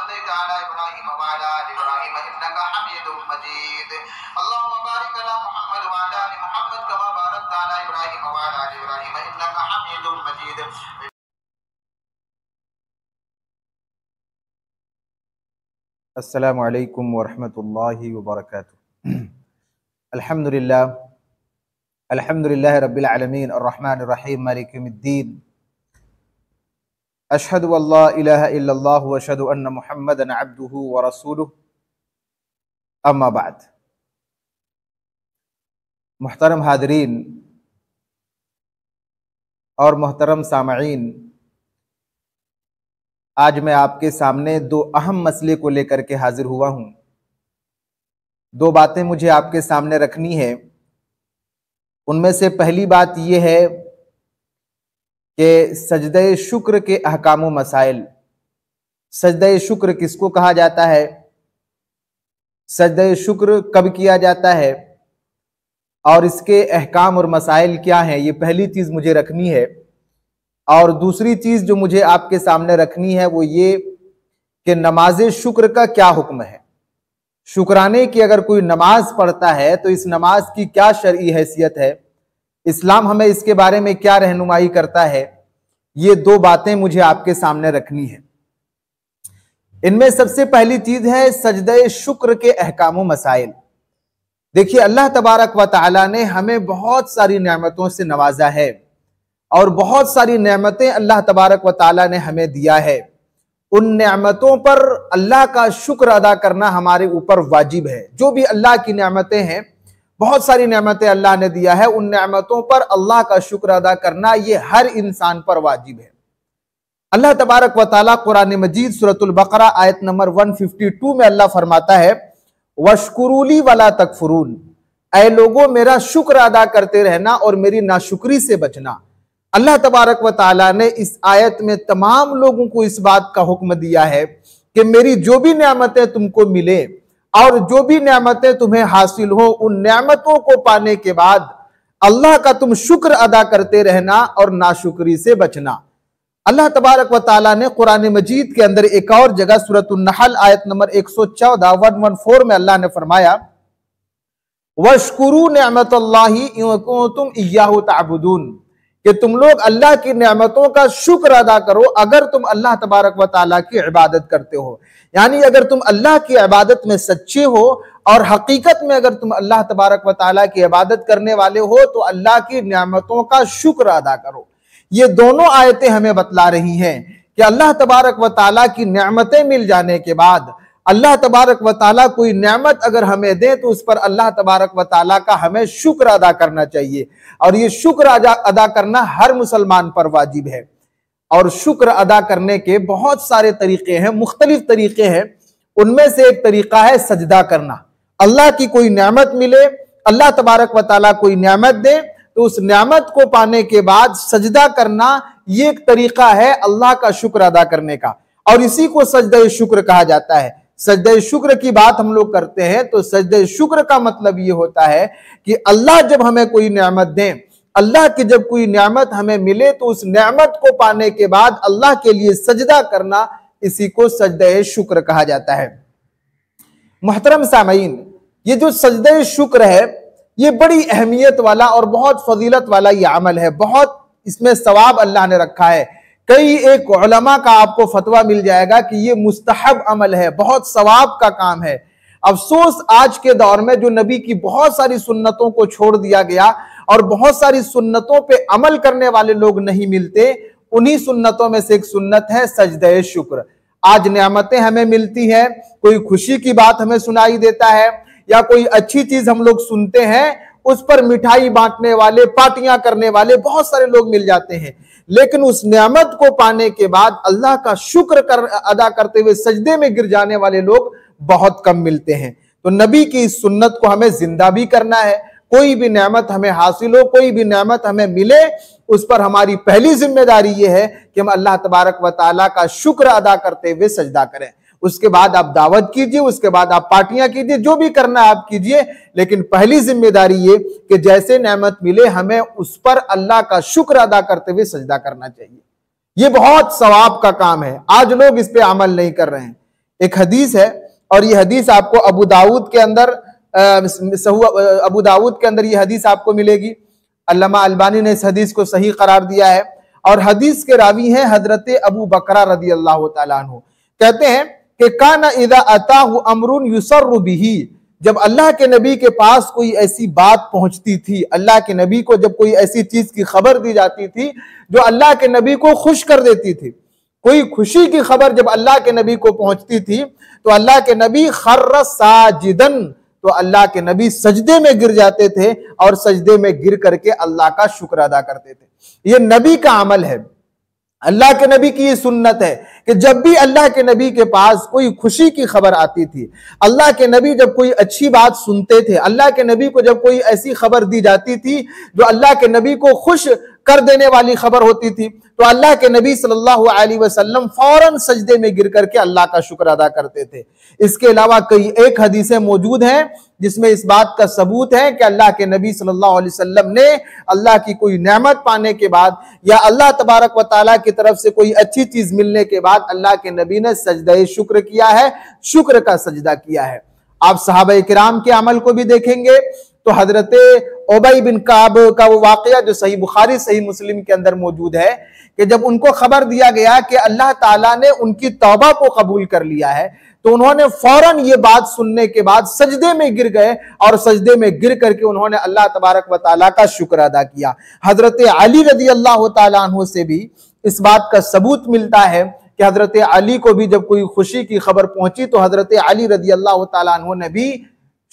सल्लैता अला इब्राहीम व अला आलि इब्राहीम इन्नका हमीदुम मजीद। अल्लाहुम्मा बारिक अला मुहम्मद व अला आलि मुहम्मद कमा बारकता अला इब्राहीम व अला आलि इब्राहीम इन्नका हमीदुम मजीद। अस्सलामु अलैकुम वरहमतुल्लाहि वबरकातुहू। अल्हम्दुलिल्लाह रब्बिल आलमीन अर्रहमानिर रहीम मालिकि यौमिद्दीन। अशहदु अल्ला इलाहा इल्लल्लाह व अशहदु अन्न मुहम्मदन अब्दुहु व रसूलुहु। अम्मा बाद। मुहतरम हाज़रीन और मोहतरम सामईन, आज मैं आपके सामने दो अहम मसले को लेकर के हाजिर हुआ हूँ। दो बातें मुझे आपके सामने रखनी है। उनमें से पहली बात यह है कि सजदे शुक्र के अहकाम व मसाइल। सजदे शुक्र किसको कहा जाता है, सजदे शुक्र कब किया जाता है और इसके अहकाम और मसाइल क्या हैं, ये पहली चीज़ मुझे रखनी है। और दूसरी चीज़ जो मुझे आपके सामने रखनी है वो ये कि नमाज शुक्र का क्या हुक्म है। शुक्राने की अगर कोई नमाज पढ़ता है तो इस नमाज की क्या शरई हैसियत है, इस्लाम हमें इसके बारे में क्या रहनुमाई करता है, ये दो बातें मुझे आपके सामने रखनी है। इनमें सबसे पहली चीज है सजदे शुक्र के अहकाम व मसाइल। देखिए, अल्लाह तबारक व तआला ने हमें बहुत सारी नेमतों से नवाजा है और बहुत सारी नेमतें अल्लाह तबारक व तआला ने हमें दिया है। उन नेमतों पर अल्लाह का शुक्र अदा करना हमारे ऊपर वाजिब है। जो भी अल्लाह की नेमतें हैं, बहुत सारी नेमतें अल्लाह ने दिया है, उन नेमतों पर अल्लाह का शुक्र अदा करना ये हर इंसान पर वाजिब है। अल्लाह तबारक व तआला कुरान मजीद सूरतुल बकरा आयत नंबर 152 में अल्लाह फरमाता है, वशकुरूली वला तकफुरून, ऐ लोगों मेरा शुक्र अदा करते रहना और मेरी नाशुक्री से बचना। अल्लाह तबारक व तआला ने इस आयत में तमाम लोगों को इस बात का हुक्म दिया है कि मेरी जो भी नेमतें तुमको मिले और जो भी नेमतें तुम्हें हासिल हो, उन नेमतों को पाने के बाद अल्लाह का तुम शुक्र अदा करते रहना और नाशुक्री से बचना। अल्लाह तबारक व तआला ने कुरान मजीद के अंदर एक और जगह सूरतुन नहल आयत नंबर 114 में अल्लाह ने फरमाया, वशकुरू निअमतल्लाहि इन कुंतुम इय्याहु तअबुदून, कि तुम लोग अल्लाह की नेमतों का शुक्र अदा करो अगर तुम अल्लाह तबारक व तआला की इबादत करते हो। यानी अगर तुम अल्लाह की इबादत में सच्चे हो और हकीकत में अगर तुम अल्लाह तबारक व तआला की इबादत करने वाले हो तो अल्लाह की नेमतों का शुक्र अदा करो। ये दोनों आयतें हमें बतला रही हैं कि अल्लाह तबारक व तआला की नेमतें मिल जाने के बाद अल्लाह तबारक व तआला कोई नेमत अगर हमें दे तो उस पर अल्लाह तबारक व तआला का हमें शुक्र अदा करना चाहिए। और ये शुक्र अदा करना हर मुसलमान पर वाजिब है। और शुक्र अदा करने के बहुत सारे तरीके हैं, मुख्तलिफ तरीके हैं। उनमें से एक तरीका है सजदा करना। अल्लाह की कोई नेमत मिले, अल्लाह तबारक व तआला कोई नेमत दे तो उस नेमत को पाने के बाद सजदा करना, ये एक तरीका है अल्लाह का शुक्र अदा करने का, और इसी को सजदे शुक्र कहा जाता है। सजदे शुक्र की बात हम लोग करते हैं तो सजदे शुक्र का मतलब ये होता है कि अल्लाह जब हमें कोई नेमत दे, अल्लाह की जब कोई नेमत हमें मिले तो उस नेमत को पाने के बाद अल्लाह के लिए सजदा करना, इसी को सजदे शुक्र कहा जाता है। मुहतरम सामईन, ये जो सजदे शुक्र है ये बड़ी अहमियत वाला और बहुत फजीलत वाला ये अमल है। बहुत इसमें सवाब अल्लाह ने रखा है। कई एक उलमा का आपको फतवा मिल जाएगा कि ये मुस्तहब अमल है, बहुत सवाब का काम है। अफसोस आज के दौर में जो नबी की बहुत सारी सुन्नतों को छोड़ दिया गया और बहुत सारी सुन्नतों पे अमल करने वाले लोग नहीं मिलते। उन्हीं सुन्नतों में से एक सुन्नत है सजदे शुक्र। आज नेमतें हमें मिलती है, कोई खुशी की बात हमें सुनाई देता है या कोई अच्छी चीज हम लोग सुनते हैं, उस पर मिठाई बांटने वाले, पार्टियां करने वाले बहुत सारे लोग मिल जाते हैं। लेकिन उस नेमत को पाने के बाद अल्लाह का शुक्र अदा करते हुए सजदे में गिर जाने वाले लोग बहुत कम मिलते हैं। तो नबी की इस सुन्नत को हमें जिंदा भी करना है। कोई भी नेमत हमें हासिल हो, कोई भी नेमत हमें मिले, उस पर हमारी पहली जिम्मेदारी यह है कि हम अल्लाह तबारक व तआला का शुक्र अदा करते हुए सजदा करें। उसके बाद आप दावत कीजिए, उसके बाद आप पार्टियां कीजिए, जो भी करना है आप कीजिए, लेकिन पहली जिम्मेदारी ये कि जैसे नेमत मिले हमें उस पर अल्लाह का शुक्र अदा करते हुए सजदा करना चाहिए। ये बहुत सवाब का काम है। आज लोग इस पे अमल नहीं कर रहे हैं। एक हदीस है और ये हदीस आपको अबू दाऊद के अंदर ये हदीस आपको मिलेगी। अल्लामा अलबानी ने इस हदीस को सही करार दिया है और हदीस के रावी हैं हजरत अबू बकरा रदी अल्लाह तआला अन्हु। कहते हैं कि काना इदा अताहु अमरुन युसर्रु बिही, जब अल्लाह के नबी के पास कोई ऐसी बात पहुंचती थी, अल्लाह के नबी को जब कोई ऐसी चीज की खबर दी जाती थी जो अल्लाह के नबी को खुश कर देती थी, कोई खुशी की खबर जब अल्लाह के नबी को पहुंचती थी तो अल्लाह के नबी खर्र साजिदन, तो अल्लाह के नबी सजदे में गिर जाते थे और सजदे में गिर करके अल्लाह का शुक्र अदा करते थे। ये नबी का अमल है, अल्लाह के नबी की ये सुन्नत है कि जब भी अल्लाह के नबी के पास कोई खुशी की खबर आती थी, अल्लाह के नबी जब कोई अच्छी बात सुनते थे, अल्लाह के नबी को जब कोई ऐसी खबर दी जाती थी जो अल्लाह के नबी को खुश कर देने वाली खबर होती थी, तो अल्लाह के नबी सल्लल्लाहु अलैहि वसल्लम फौरन सजदे में गिर करके अल्लाह का शुक्र अदा करते थे। इसके अलावा कई एक हदीसें मौजूद हैं जिसमें इस बात का सबूत है कि अल्लाह के नबी सल्लल्लाहु अलैहि वसल्लम ने अल्लाह की कोई नेमत पाने के बाद या अल्लाह तबारक व तआला की तरफ से कोई अच्छी चीज मिलने के बाद अल्लाह के नबी ने सजदे शुक्र किया है, शुक्र का सजदा किया है। आप सहाबा किराम के अमल को भी देखेंगे तो हजरत उबई बिन काब का वो वाकया जो सही बुखारी सही मुस्लिम के अंदर मौजूद है कि जब उनको खबर दिया गया कि अल्लाह ताला ने उनकी तौबा को कबूल कर लिया है, तो उन्होंने फौरन ये बात सुनने के बाद सजदे में गिर गए और सजदे में गिर करके उन्होंने अल्लाह तबारक व तआला का शुक्र अदा किया। हजरत अली रदी अल्लाह तआला अन्हु से भी इस बात का सबूत मिलता है कि हजरत अली को भी जब कोई खुशी की खबर पहुंची तो हजरत अली रदी अल्लाह तआला अन्हु ने भी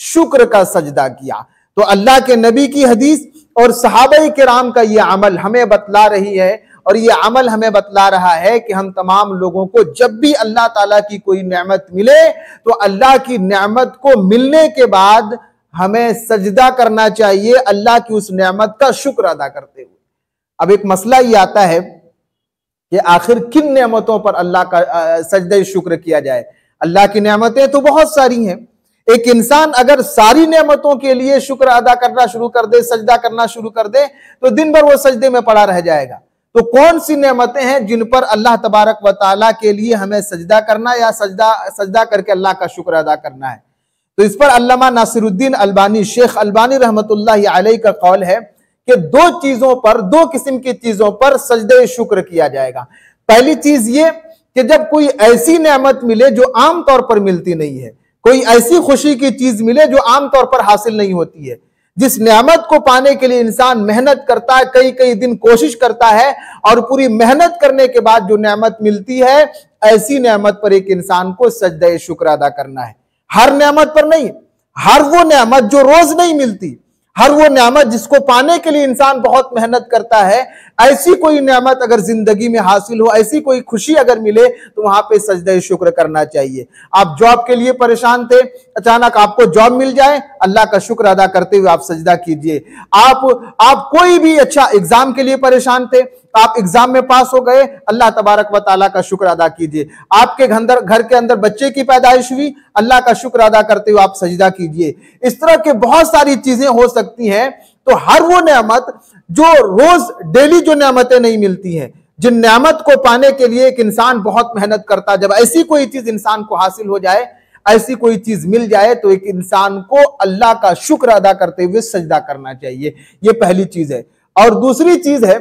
शुक्र का सजदा किया। तो अल्लाह के नबी की हदीस और सहाबा किराम का ये अमल हमें बतला रही है और ये अमल हमें बतला रहा है कि हम तमाम लोगों को जब भी अल्लाह ताला की कोई नेमत मिले तो अल्लाह की नेमत को मिलने के बाद हमें सजदा करना चाहिए, अल्लाह की उस नेमत का शुक्र अदा करते हुए। अब एक मसला ये आता है कि आखिर किन नेमतों पर अल्लाह का सजदा शुक्र किया जाए। अल्लाह की नेमतें तो बहुत सारी हैं। एक इंसान अगर सारी नेमतों के लिए शुक्र अदा करना शुरू कर दे, सजदा करना शुरू कर दे, तो दिन भर वो सजदे में पड़ा रह जाएगा। तो कौन सी नेमतें हैं जिन पर अल्लाह तबारक व तआला के लिए हमें सजदा करना या सजदा करके अल्लाह का शुक्र अदा करना है? तो इस पर अल्लामा नासिरुद्दीन अलबानी, शेख अलबानी रहमतुल्लाहि अलैहि का कौल है कि दो चीजों पर, दो किस्म की चीजों पर सजदे शुक्र किया जाएगा। पहली चीज ये कि जब कोई ऐसी नेमत मिले जो आम तौर पर मिलती नहीं है, कोई ऐसी खुशी की चीज मिले जो आम तौर पर हासिल नहीं होती है, जिस नेमत को पाने के लिए इंसान मेहनत करता है, कई कई दिन कोशिश करता है और पूरी मेहनत करने के बाद जो नेमत मिलती है, ऐसी नेमत पर एक इंसान को सजदा शुक्र अदा करना है। हर नेमत पर नहीं, हर वो नेमत जो रोज नहीं मिलती, हर वो नेमत जिसको पाने के लिए इंसान बहुत मेहनत करता है, ऐसी कोई नेमत अगर जिंदगी में हासिल हो, ऐसी कोई खुशी अगर मिले तो वहां पे सजदा शुक्र करना चाहिए। आप जॉब के लिए परेशान थे, अचानक आपको जॉब मिल जाए, अल्लाह का शुक्र अदा करते हुए आप सजदा कीजिए। आप कोई भी अच्छा एग्जाम के लिए परेशान थे, आप एग्जाम में पास हो गए, अल्लाह तबारक व तआला का शुक्र अदा कीजिए। आपके घर के अंदर बच्चे की पैदाइश हुई, अल्लाह का शुक्र अदा करते हुए आप सजदा कीजिए। इस तरह के बहुत सारी चीजें हो सकती हैं। तो हर वो नेमत जो रोज डेली जो नेमतें नहीं मिलती हैं, जिन नेमत को पाने के लिए एक इंसान बहुत मेहनत करता, जब ऐसी कोई चीज इंसान को हासिल हो जाए, ऐसी कोई चीज मिल जाए, तो एक इंसान को अल्लाह का शुक्र अदा करते हुए सजदा करना चाहिए। ये पहली चीज है। और दूसरी चीज है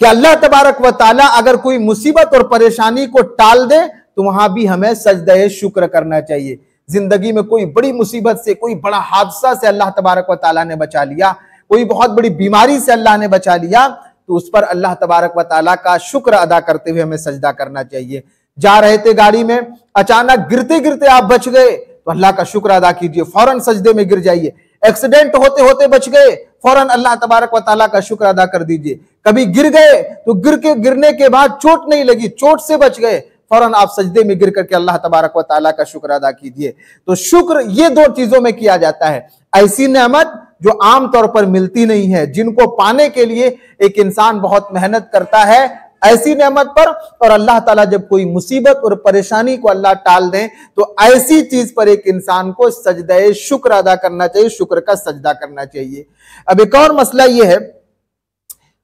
कि अल्लाह तबारक व तआला अगर कोई मुसीबत और परेशानी को टाल दे तो वहां भी हमें सजदा शुक्र करना चाहिए। जिंदगी में कोई बड़ी मुसीबत से, कोई बड़ा हादसा से अल्लाह तबारक व तआला ने बचा लिया, कोई बहुत बड़ी बीमारी से अल्लाह ने बचा लिया, तो उस पर अल्लाह तबारक व तआला का शुक्र अदा करते हुए हमें सजदा करना चाहिए। जा रहे थे गाड़ी में, अचानक गिरते गिरते आप बच गए तो अल्लाह का शुक्र अदा कीजिए, फौरन सजदे में गिर जाइए। एक्सीडेंट होते होते बच गए, फौरन अल्लाह तबारक व तआला का शुक्र अदा कर दीजिए। कभी गिर गए तो गिरने के बाद चोट नहीं लगी, चोट से बच गए, फौरन आप सजदे में गिर करके अल्लाह तबारक व तआला का शुक्र अदा कीजिए। तो शुक्र ये दो चीजों में किया जाता है। ऐसी नेमत जो आम तौर पर मिलती नहीं है, जिनको पाने के लिए एक इंसान बहुत मेहनत करता है, ऐसी नेमत पर, और अल्लाह ताला जब कोई मुसीबत और परेशानी को अल्लाह टाल दें तो ऐसी चीज पर एक इंसान को सजदा शुक्र अदा करना चाहिए, शुक्र का सजदा करना चाहिए। अब एक और मसला यह है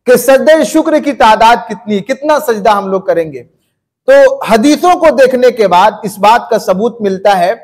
कि सजदा शुक्र की तादाद कितनी, कितना सजदा हम लोग करेंगे। तो हदीसों को देखने के बाद इस बात का सबूत मिलता है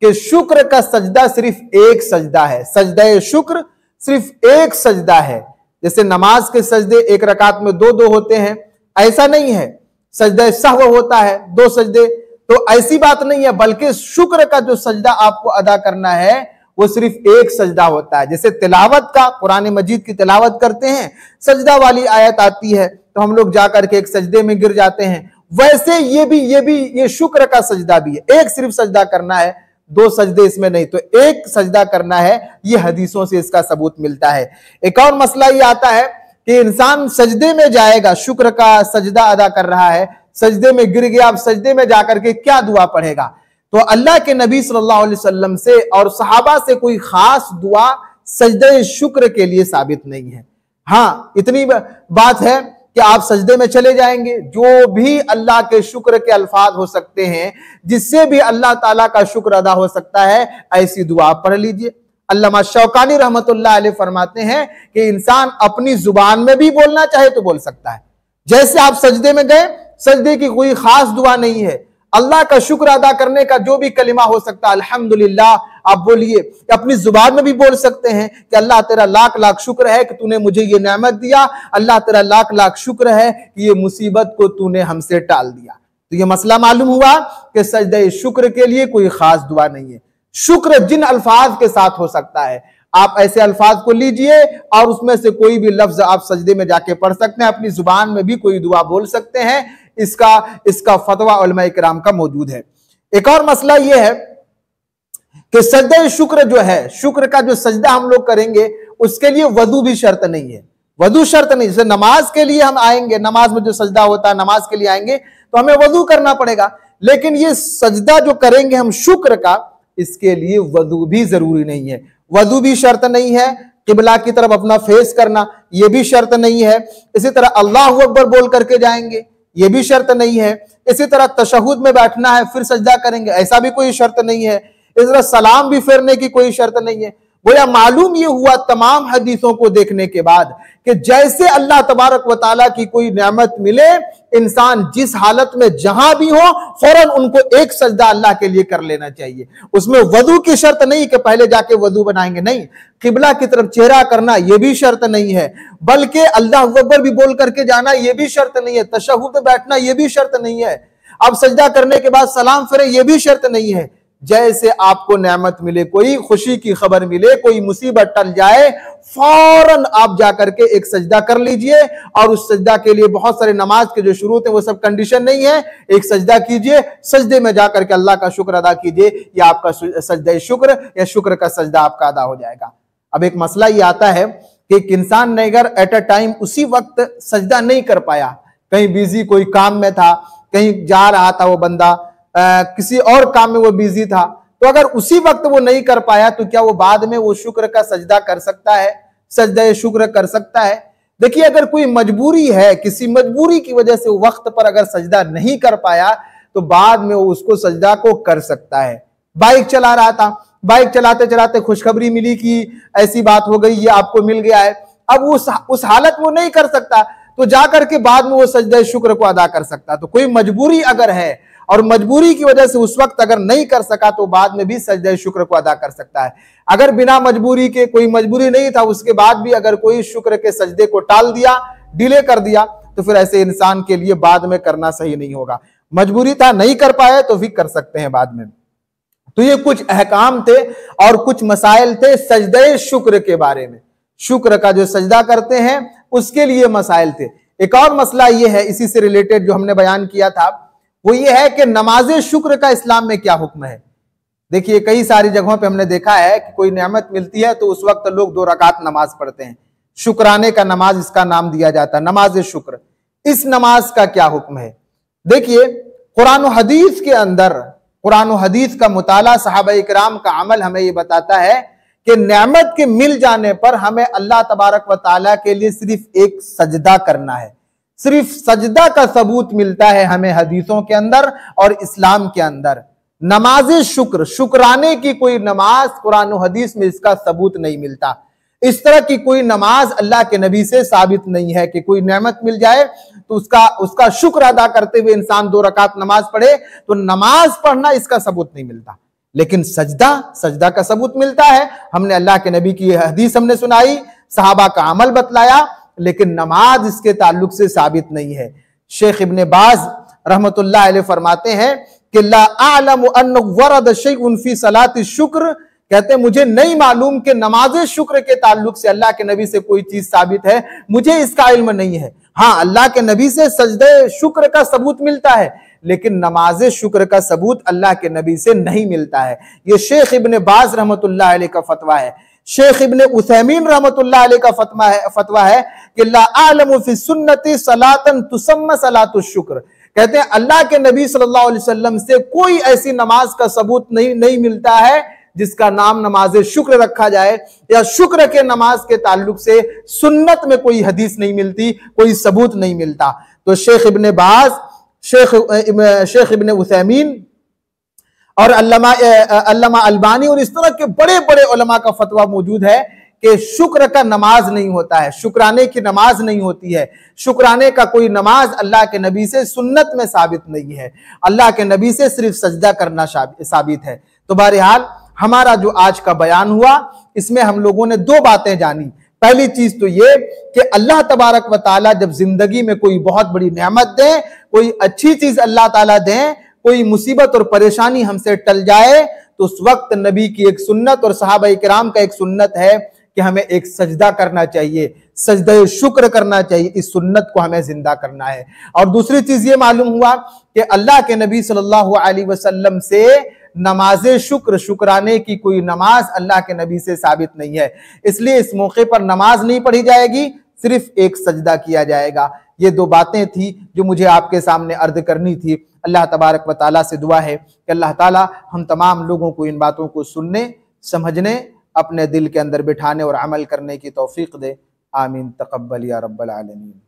कि शुक्र का सजदा सिर्फ एक सजदा है। सजदा शुक्र सिर्फ एक सजदा है। जैसे नमाज के सजदे एक रकात में दो दो होते हैं, ऐसा नहीं है। सजदा सहव होता है दो सजदे, तो ऐसी बात नहीं है, बल्कि शुक्र का जो सजदा आपको अदा करना है वो सिर्फ एक सजदा होता है। जैसे तिलावत का, कुरान मजीद की तिलावत करते हैं, सजदा वाली आयत आती है तो हम लोग जाकर के एक सजदे में गिर जाते हैं, वैसे ये शुक्र का सजदा भी है। एक सिर्फ सजदा करना है, दो सजदे इसमें नहीं, तो एक सजदा करना है। ये हदीसों से इसका सबूत मिलता है। एक और मसला ये आता है कि इंसान सजदे में जाएगा, शुक्र का सजदा अदा कर रहा है, सजदे में गिर गया, अब सजदे में जाकर के क्या दुआ पढ़ेगा? तो अल्लाह के नबी सल्लल्लाहु अलैहि वसल्लम से और सहाबा से कोई खास दुआ सजदे शुक्र के लिए साबित नहीं है। हाँ, इतनी बात है कि आप सजदे में चले जाएंगे, जो भी अल्लाह के शुक्र के अल्फाज हो सकते हैं, जिससे भी अल्लाह ताला का शुक्र अदा हो सकता है, ऐसी दुआ पढ़ लीजिए। अल्लामा शौकानी रहमतुल्लाह अलैह फरमाते हैं कि इंसान अपनी जुबान में भी बोलना चाहे तो बोल सकता है। जैसे आप सजदे में गए, सजदे की कोई खास दुआ नहीं है, अल्लाह का शुक्र अदा करने का जो भी कलिमा हो सकता है, अल्हम्दुलिल्लाह आप बोलिए। अपनी जुबान में भी बोल सकते हैं कि अल्लाह तेरा लाख लाख शुक्र है कि तूने मुझे ये नेमत दिया, अल्लाह तेरा लाख लाख शुक्र है कि ये मुसीबत को तूने हमसे टाल दिया। तो ये मसला मालूम हुआ कि सजदे शुक्र के लिए कोई खास दुआ नहीं है। शुक्र जिन अल्फाज के साथ हो सकता है, आप ऐसे अल्फाज को लीजिए और उसमें से कोई भी लफ्ज आप सजदे में जाके पढ़ सकते हैं, अपनी जुबान में भी कोई दुआ बोल सकते हैं। इसका फतवा उलमा इकराम का मौजूद है। एक और मसला यह है कि सजदा शुक्र जो है, शुक्र का जो सजदा हम लोग करेंगे उसके लिए वजू भी शर्त नहीं है। वजू शर्त नहीं, जैसे नमाज के लिए हम आएंगे, नमाज में जो सजदा होता है, नमाज के लिए आएंगे तो हमें वजू करना पड़ेगा, लेकिन ये सजदा जो करेंगे हम शुक्र का, इसके लिए वजू भी जरूरी नहीं है। वजू भी शर्त नहीं है। किबला की तरफ अपना फेस करना यह भी शर्त नहीं है। इसी तरह अल्लाहु अकबर बोल करके जाएंगे, यह भी शर्त नहीं है। इसी तरह तशहुद में बैठना है फिर सजदा करेंगे, ऐसा भी कोई शर्त नहीं है। इस तरह सलाम भी फेरने की कोई शर्त नहीं है। गोया मालूम ये हुआ तमाम हदीसों को देखने के बाद कि जैसे अल्लाह तबारक व तआला की कोई नेमत मिले, इंसान जिस हालत में जहां भी हो फौरन उनको एक सजदा अल्लाह के लिए कर लेना चाहिए। उसमें वजू की शर्त नहीं कि पहले जाके वजू बनाएंगे, नहीं। किबला की तरफ चेहरा करना यह भी शर्त नहीं है, बल्कि अल्लाह अकबर भी बोल करके जाना यह भी शर्त नहीं है। तशहुद में बैठना यह भी शर्त नहीं है। अब सजदा करने के बाद सलाम फेरे यह भी शर्त नहीं है। जैसे आपको नेमत मिले, कोई खुशी की खबर मिले, कोई मुसीबत टल जाए, फौरन आप जाकर के एक सजदा कर लीजिए। और उस सजदा के लिए बहुत सारे नमाज के जो शुरूत है वो सब कंडीशन नहीं है। एक सजदा कीजिए, सजदे में जाकर के अल्लाह का शुक्र अदा कीजिए, या आपका सजदा शुक्र या शुक्र का सजदा आपका अदा हो जाएगा। अब एक मसला ये आता है कि एक इंसान ने अगर एट अ टाइम उसी वक्त सजदा नहीं कर पाया, कहीं बिजी कोई काम में था, कहीं जा रहा था वो बंदा, किसी और काम में वो बिजी था, तो अगर उसी वक्त वो नहीं कर पाया तो क्या वो बाद में वो शुक्र का सजदा कर सकता है, सजदा शुक्र कर सकता है? देखिए, अगर कोई मजबूरी है, किसी मजबूरी की वजह से वक्त पर अगर सजदा नहीं कर पाया तो बाद में वो उसको सजदा को कर सकता है। बाइक चला रहा था, बाइक चलाते चलाते खुशखबरी मिली कि ऐसी बात हो गई, ये आपको मिल गया है। अब उस हालत वो नहीं कर सकता, तो जाकर के बाद में वो सजदा शुक्र को अदा कर सकता। तो कोई मजबूरी अगर है और मजबूरी की वजह से उस वक्त अगर नहीं कर सका तो बाद में भी सजदा शुक्र को अदा कर सकता है। अगर बिना मजबूरी के, कोई मजबूरी नहीं था, उसके बाद भी अगर कोई शुक्र के सजदे को टाल दिया, डिले कर दिया, तो फिर ऐसे इंसान के लिए बाद में करना सही नहीं होगा। मजबूरी था, नहीं कर पाए तो भी कर सकते हैं बाद में। तो ये कुछ अहकाम थे और कुछ मसाइल थे सजदे शुक्र के बारे में। शुक्र का जो सजदा करते हैं उसके लिए मसाइल थे। एक और मसला ये है इसी से रिलेटेड जो हमने बयान किया था, वो ये है कि नमाज शुक्र का इस्लाम में क्या हुक्म है। देखिए, कई सारी जगहों पे हमने देखा है कि कोई नेमत मिलती है तो उस वक्त लोग 2 रकात नमाज पढ़ते हैं। शुक्राने का नमाज इसका नाम दिया जाता है, नमाज शुक्र। इस नमाज का क्या हुक्म है? देखिए, कुरान और हदीस के अंदर, कुरान और हदीस का मुताला, सहाबा इकराम का अमल हमें ये बताता है कि नेमत के मिल जाने पर हमें अल्लाह तबारक व तआला के लिए सिर्फ एक सजदा करना है। सिर्फ सजदा का सबूत मिलता है हमें हदीसों के अंदर और इस्लाम के अंदर। नमाज शुक्र, शुक्राने की कोई नमाज कुरान और हदीस में इसका सबूत नहीं मिलता। इस तरह की कोई नमाज अल्लाह के नबी से साबित नहीं है कि कोई नेमत मिल जाए तो उसका शुक्र अदा करते हुए इंसान 2 रकात नमाज पढ़े, तो नमाज पढ़ना इसका सबूत नहीं मिलता। लेकिन सजदा का सबूत मिलता है। हमने अल्लाह के नबी की हदीस हमने सुनाई, सहाबा का अमल बतलाया, लेकिन नमाज इसके ताल्लुक से साबित नहीं है। शेख इब्ने बाज रहमतुल्लाह अलैह फरमाते हैं कि ला अअलमु अन्न वरद शैउन फी सलाति शुक्र, कहते हैं मुझे नहीं मालूम कि नमाज शुक्र के ताल्लुक से अल्लाह के नबी से कोई चीज साबित है, मुझे इसका इल्म नहीं है। हाँ, अल्लाह के नबी से सजदे शुक्र का सबूत मिलता है, लेकिन नमाज शुक्र का सबूत अल्लाह के नबी से नहीं मिलता है। ये शेख इब्ने बाज रहमतुल्लाह अलैह का फतवा है। शेख इब्ने उथैमीन रहमतुल्लाह अलैह का फतवा है कि ला अअलमु फी सुन्नति सलातन तुसम्मा सलातु शुक्र, कहते हैं अल्लाह के नबी सल्लल्लाहु अलैहि वसल्लम से कोई ऐसी नमाज का सबूत नहीं मिलता है जिसका नाम नमाज शुक्र रखा जाए, या शुक्र के नमाज के ताल्लुक से सुन्नत में कोई हदीस नहीं मिलती, कोई सबूत नहीं मिलता। तो शेख इब्ने बाज, शेख इब्ने उथैमीन और अल्लामा अलबानी और इस तरह के बड़े बड़े उलमा का फतवा मौजूद है कि शुक्र का नमाज नहीं होता है, शुक्राने की नमाज नहीं होती है। शुक्राने का कोई नमाज अल्लाह के नबी से सुन्नत में साबित नहीं है, अल्लाह के नबी से सिर्फ सजदा करना साबित है। तो बहरहाल हमारा जो आज का बयान हुआ, इसमें हम लोगों ने 2 बातें जानी। पहली चीज तो ये कि अल्लाह तबारक व ताला जब जिंदगी में कोई बहुत बड़ी नेमत दे, कोई अच्छी चीज अल्लाह ताला दे, कोई मुसीबत और परेशानी हमसे टल जाए, तो उस वक्त नबी की एक सुन्नत और सहाबा किराम का एक सुन्नत है कि हमें एक सजदा करना चाहिए, सजदा शुक्र करना चाहिए। इस सुन्नत को हमें जिंदा करना है। और दूसरी चीज ये मालूम हुआ कि अल्लाह के नबी सल्लल्लाहु अलैहि वसल्लम से नमाज शुक्राने की कोई नमाज अल्लाह के नबी से साबित नहीं है, इसलिए इस मौके पर नमाज नहीं पढ़ी जाएगी, सिर्फ एक सजदा किया जाएगा। ये 2 बातें थी जो मुझे आपके सामने अर्ज करनी थी। अल्लाह तबारक व ताला से दुआ है कि अल्लाह ताला हम तमाम लोगों को इन बातों को सुनने, समझने, अपने दिल के अंदर बिठाने और अमल करने की तौफीक दे। आमीन तक़ब्बल या रब्बल आलमीन।